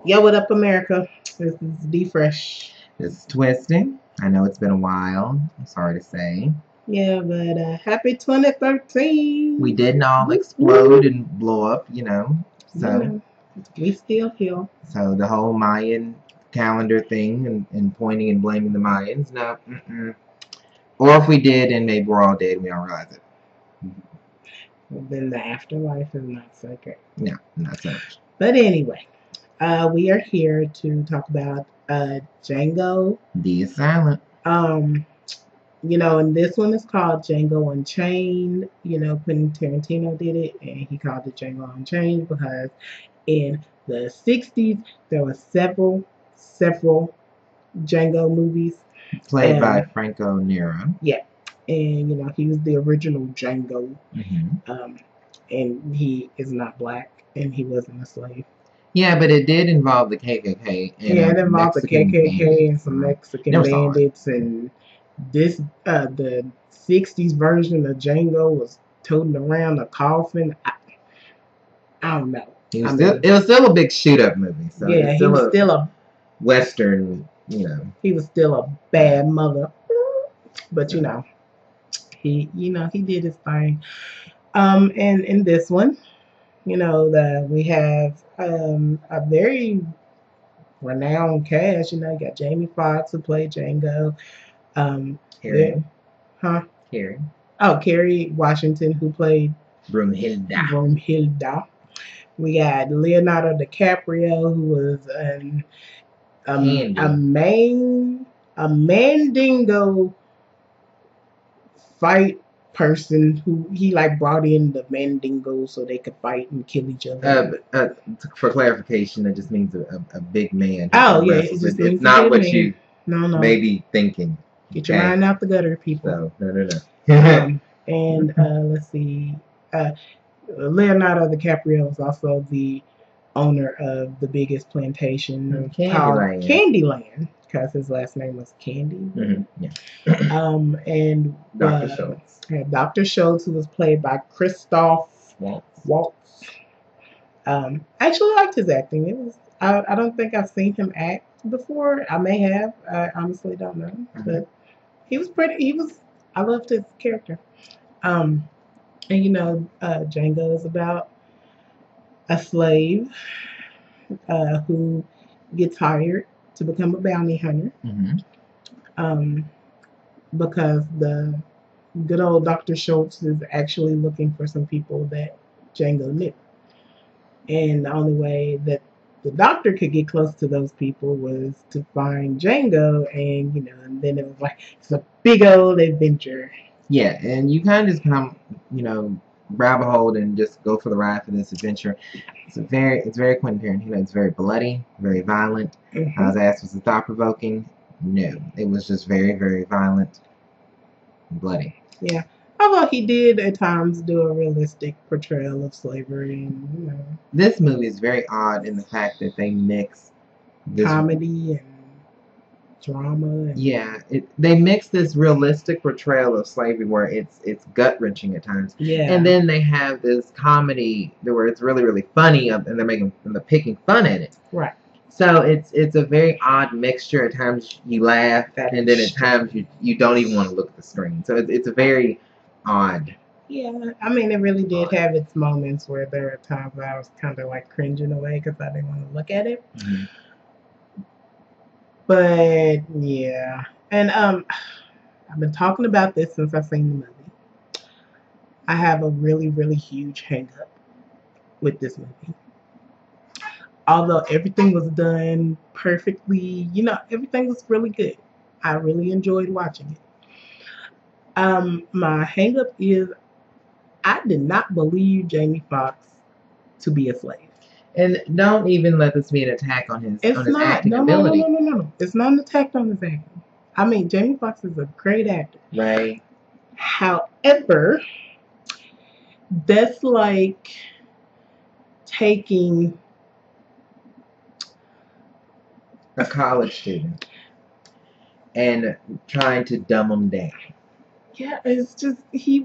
Yo, what up, America? This is D Fresh. This is Twisty. I know it's been a while. I'm sorry to say. Yeah, but happy 2013. We didn't all explode and blow up, you know. So we still here. So the whole Mayan calendar thing and pointing and blaming the Mayans, no. Or if we did and maybe we're all dead and we don't realize it. Well, then the afterlife is not so great. No, not so much. But anyway, we are here to talk about Django. D is silent. You know, and this one is called Django Unchained. You know, Quentin Tarantino did it, and he called it Django Unchained because in the 60s there were several Django movies. Played by Franco Nero. Yeah. And, you know, he was the original Django. And he is not black, and he wasn't a slave. Yeah, but it did involve the KKK. Yeah, it involved the KKK and some Mexican bandits. And this, the 60s version of Django was toting around a coffin. I don't know. It was still a big shoot-up movie. So yeah, he was still a Western, you know. He was still a bad mother. But, you know, he did his thing. And in this one, you know, we have a very renowned cast. You know, you got Jamie Foxx who played Django. Kerry. Kerry. Oh, Kerry Washington who played Broomhilda. We got Leonardo DiCaprio who was a Mandingo fight person who he brought in the Mandingos so they could fight and kill each other. For clarification, it just means a big man. Oh yeah, it's not what you may be thinking. Get your mind out the gutter, people. So, no. And let's see, Leonardo DiCaprio is also the owner of the biggest plantation called Candyland, because his last name was Candy. And Dr. Schultz. Dr. Schultz, who was played by Christoph Waltz. I actually liked his acting. I don't think I've seen him act before. I may have. I honestly don't know. But he was pretty. I loved his character. And you know, Django is about a slave who gets hired to become a bounty hunter. Because the good old Dr. Schultz is actually looking for some people that Django knew. And the only way that the doctor could get close to those people was to find Django, and you know, and then it was it's a big old adventure. Yeah, and you kind of just you know, grab a hold and just go for the ride for this adventure. It's very Quentin Tarantino. It's very bloody, very violent. I was asked, was it thought-provoking? No, it was just very, very violent and bloody. Yeah, although he did at times do a realistic portrayal of slavery, and you know, this movie is very odd in the fact that they mix this comedy and drama. They mix this realistic portrayal of slavery where it's gut-wrenching at times. Yeah, and then they have this comedy where it's really, really funny, and they're picking fun at it. Right. So it's a very odd mixture. At times you laugh, and then at times you don't even want to look at the screen. So it's a very odd. Yeah, I mean, it really did have its moments where there were times where I was kind of cringing away because I didn't want to look at it. But yeah, and I've been talking about this since I've seen the movie. I have a really, really huge hang-up with this movie. Although everything was done perfectly, you know, everything was really good. I really enjoyed watching it. My hang-up is I did not believe Jamie Foxx to be a slave. And don't even let this be an attack on his acting ability. No. It's not an attack on his acting. I mean, Jamie Foxx is a great actor. Right. However, that's like taking a college student and trying to dumb him down. Yeah, it's just he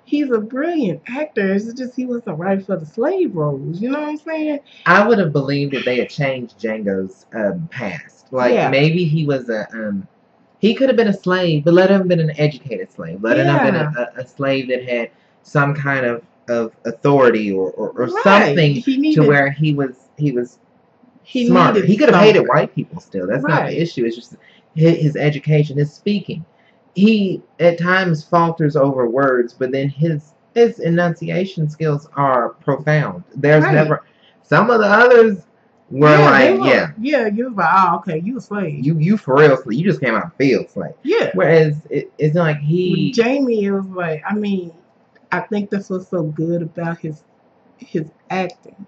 he's a brilliant actor. It's just he wasn't right for the slave roles. You know what I'm saying? I would have believed that they had changed Django's past. Like maybe he was he could have been a slave, but let him have been an educated slave. Let him have been a slave that had some kind of authority or something to where he was smarter. He could have hated white people still. That's not the issue. It's just his education, his speaking. He at times falters over words, but then his enunciation skills are profound. There's never some of the others were you was like, oh, okay, you a slave. You for real slave. You just came out of field slave. Yeah. Whereas it's like with Jamie, it was like, I mean, I think that's what's so good about his acting.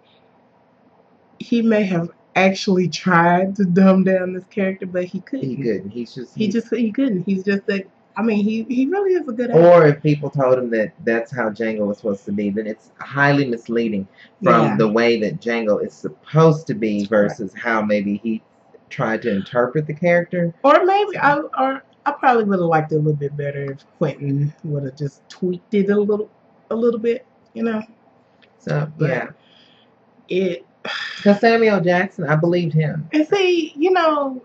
He may have actually tried to dumb down this character, but he couldn't. He couldn't. He couldn't. He's just that. I mean, he really is a good actor. Or if people told him that that's how Django was supposed to be, then it's highly misleading from the way that Django is supposed to be versus how maybe he tried to interpret the character. Or maybe I probably would have liked it a little bit better if Quentin would have just tweaked it a little bit, you know. So because Samuel Jackson, I believed him. And see, you know,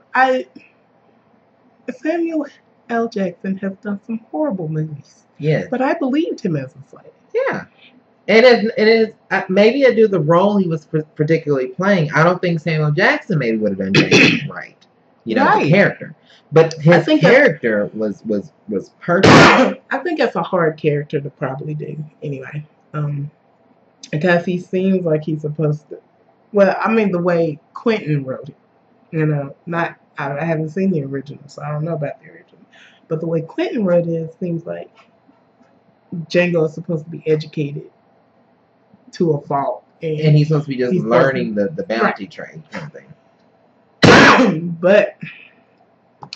Samuel L. Jackson has done some horrible movies. Yes. But I believed him as a slave. Yeah. And it is maybe I do the role he was particularly playing. I don't think Samuel Jackson maybe would have done James right. You know, the character. But his character was perfect. I think that's a hard character to probably do anyway. Because he seems like he's supposed to. Well, I mean, the way Quentin wrote it. You know, I haven't seen the original, so I don't know about the original. But the way Quentin wrote it seems like Django is supposed to be educated to a fault. And he's supposed to be just learning the bounty trade kind of thing. But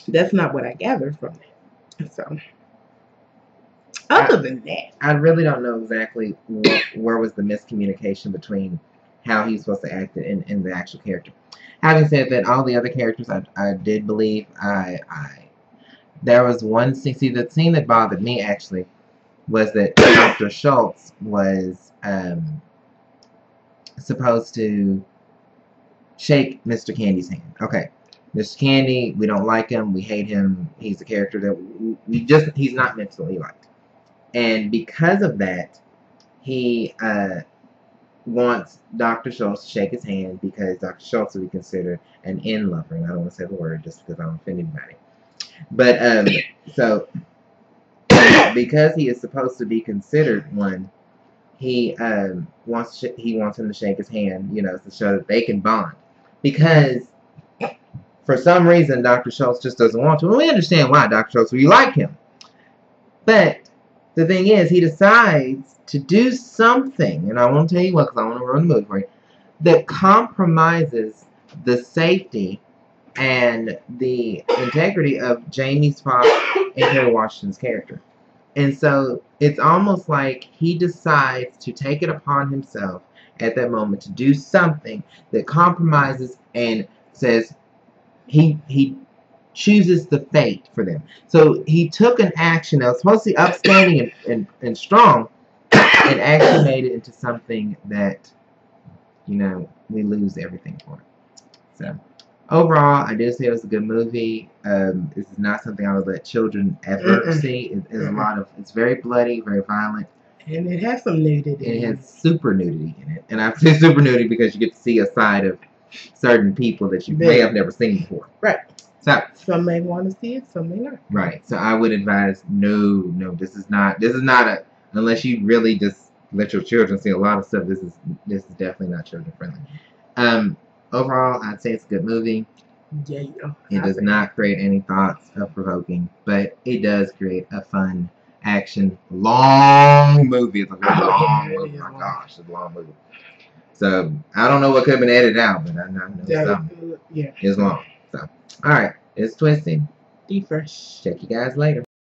that's not what I gathered from it. So, other than that, I really don't know exactly where was the miscommunication between how he's supposed to act and the actual character. Having said that, all the other characters I did believe. There was one scene. See, the scene that bothered me actually was that Dr. Schultz was supposed to shake Mr. Candy's hand. Okay, Mr. Candy, we don't like him. We hate him. He's a character that he's not meant to be liked. And because of that, he wants Dr. Schultz to shake his hand because Dr. Schultz would be considered an in-lover. And I don't want to say the word just because I don't offend anybody. But, so, because he is supposed to be considered one, he wants him to shake his hand, you know, to show that they can bond. Because, for some reason, Dr. Schultz just doesn't want to. And we understand why, Dr. Schultz, we like him. But, the thing is, he decides to do something, and I won't tell you what because I want to ruin the movie for you, that compromises the safety and the integrity of Jamie's Foxx and Kerry Washington's character. And so it's almost like he decides to take it upon himself at that moment to do something that compromises and says he chooses the fate for them. So he took an action that was supposed to be upstanding and strong and actually made it into something that, you know, we lose everything for. So overall, I did say it was a good movie. This is not something I would let children ever see. It's very bloody, very violent. And it has some nudity. It has super nudity in it. And I say super nudity because you get to see a side of certain people that you may have never seen before. Right. So some may want to see it, some may not. Right. So I would advise no, this is not a, unless you really just let your children see a lot of stuff, this is definitely not children friendly. Overall, I'd say it's a good movie. Yeah, it does not create any thoughts of provoking, but it does create a fun action long movie. It's a long movie. Oh my gosh, it's a long movie. So I don't know what could have been edited out, but I know something. Yeah, it's long. So all right, it's Twisty. D Fresh. Check you guys later.